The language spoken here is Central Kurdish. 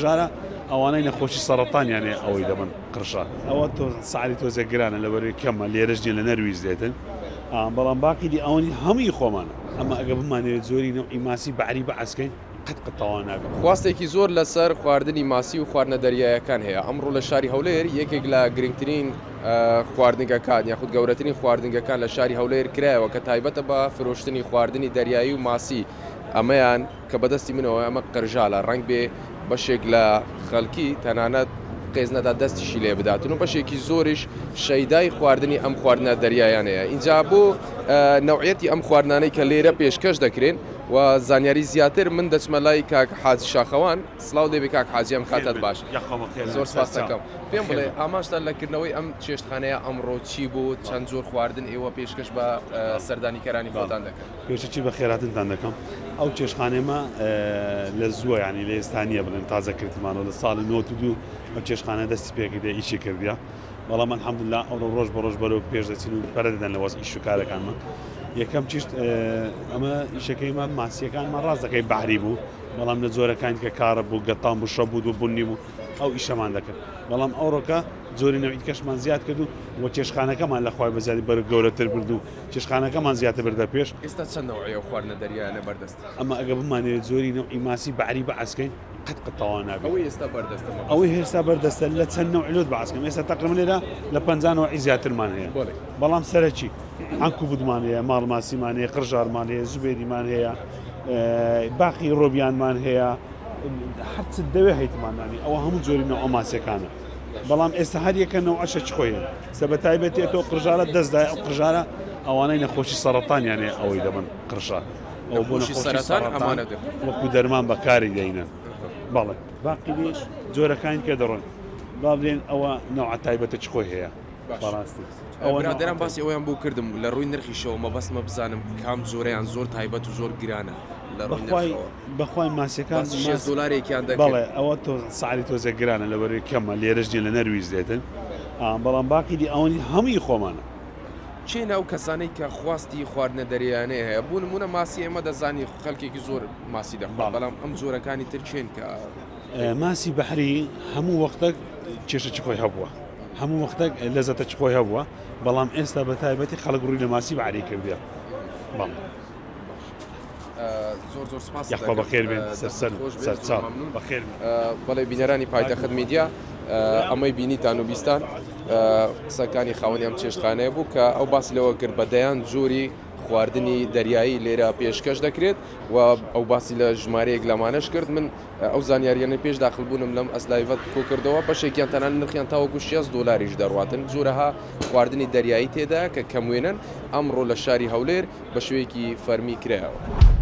قرژارە ئەوانەی نەخۆشی سەرەتان یانێ ئەوەی دەبن قرشە ئەوە تۆ سعری تۆزە گرانە لەبەروی کەمە لێرەش لە نەرویز دێتن بەڵام باقی دی ئەوەی هەمووی خۆمانە ئەمە ئەگە بمانێت زۆری نەوعی ماسی بەعری بەعسکەین قەت قەتەوان ناکەن. خواستێکی زۆر لەسەر خواردنی ماسی و خواردنە دەریایەکان هەیە. ئەمڕۆ لە شاری هەولێر یەکێک لە گرنگترین خواردنگەکان یاخود گەورەترین خواردنگەکان لە شاری هەولێر کرایەوە کە تایبەتە بە فرۆشتنی خواردنی دەریایی و ماسی. ئەمەیان کە بەدەستی منەوە ئەمە قرژالە ڕنگ بێ بەشێک لە خەڵکی تەنانەت قێزنەدا دەستیشی لێ بداتن و بەشێکی زۆریش شەیدای خواردنی ئەم خواردنە دەریایانەیە. اینجا بۆ نەوعەتی ئەم خواردنانەی کە لێرە پێشکەش دەکرێن و زانیاری زیاتر من دەچمە لای کاک حاجی شاخەوان. سڵاو دەبێ کاک حاجی ئەم کاتت باش. زۆر سپاس دەکەم. پێم بڵێ ئاماژتان لەکردنەوەی ئەم چێشتخانەیە ئەمڕۆ چی بوو؟ چەند جۆر خواردن ئێوە پێشکەش بە سەردانیکەرانی خۆتان دەکەن؟ پێشەچی بە خێراتتان دەکەم. ئەو چێشخانێمە لە زووە ینی لە ئێستانیە بڵێن تازە کردمانەوە لە ساڵی 92 ئەو چێشخانە دەستی پێکرد ئیشی کردیا. بەڵام الحەمدوللا ئەوڕۆ ڕۆژ بە ڕۆژ بەرەو پێش دەچین و پەرە دەدەن لە وەز ئیش و کارەکانمان. یەکەم چیشت ئەمە ئیشەکەیمە ماسیەکانمان ڕاست دەکەی بەعری بوو بەڵام لە جۆرەکانی کە کارە بوو گەتان بوو شە بوو و بوونی بوو ئەو ئیشەمان دەکرد. بەڵام ئەوڕۆکە زۆری نەوعی کەشمان زیاد کرد و وە چێشخانەکەمان لە خوای بەزیادی بەر گەورەتر برد و چێشخانەکەمان زیاتر بردە پێش. ئێستا چەند نەوعی خواردنە دەریایانە بەردەست؟ ئەمە ئەگە بمانێت زۆری نەوعی ماسی بەعری بەعسکەین قەت قەتەوان ناکەن. ئەوەی ئێستا بەردەستە ئەوەی هێستا بەردەستە لە چەند نەوعلوت بەعسکەم ئێستا تەقریباً لێرە لە 50 نەوعی زیاترمان هەیە. بەڵام سەرەکی عنکو بودمان هەیە، ماڵ ماسیمان هەیە، قرژارمان هەیە، زوبێریمان هەیە، باقی ڕۆبیانمان هەیە، هەرچ دەوێ هەیتمانانی ئەوە هەموو جۆری نەوع ماسیەکانە. بەڵام ئێستا هەر یەکە نەوعەشە چ خۆیە سە بە تایبەتی تۆ قرژارە دەستدای ئەو قرژارە ئەوانەی نەخۆشی سەرەتان یانێ ئەوەی دەبن قرشە ئەو بۆ نەخۆشی سەرەتان وەکو دەرمان بەکاری دەینە. بەڵێ باقیش جۆرەکانی کە دەڕۆن با بڵێن ئەوە نەوع تایبەتە چ خۆی هەیە. بەڕاستی برادران باسی ئەویان بۆ کردم لە ڕووی نرخیشەوە مەبەستمە بزانم کام زۆرەیان زۆر تایبەت و زۆر گرانە بەخوای ماسیەکان $6 دەکەن. بەڵێ ئەوە تۆ سعری تۆزە گرانە لەبەروی کەمە لێرەش لە نەرویز دێتن بەڵام باقی دی ئەوەی هەمووی خۆمانە. چێ ناو کەسانەی کە خواستی خواردنە دەریانەیە هەیە بوو نمونە ماسی ئێمە دەزانی خەڵکێکی زۆر ماسی دەخوا بەڵام ئەم جۆرەکانی تر چێن کە ماسی بەحری هەموو وەختێک کێشەی خۆی هەبووە هەموو وەختێک لەزەتە خۆی هەبووە بەڵام ئێستا بە تایبەتی خەڵک ڕووی لە ماسی بەعری کردیە. زۆر سپاس بەخێر بێن سەر بەخێر. بەڵێ بینەرانی پایتەخت میدیا ئەمەی بینیتان و بیستان قسەکانی خاوەنی ئەم چێشتخانەیە بوو کە ئەو باسی لەوە کرد بە دەیان جۆری خواردنی دەریایی لێرە پێشکەش دەکرێت و ئەو باسی لە ژمارەیەک لەمانەش کرد. من ئەو زانیاریانە پێش داخلبوونم لەم ئەسلایڤەت کۆکردەوە بەشێکیان تەنان نرخیان تاوەکو $6 دەڕواتن. جۆرەها خواردنی دەریایی تێدا کە کەموێنن ئەمڕۆ لە شاری هەولێر بە شوەیەکی فەرمی کرایەوە.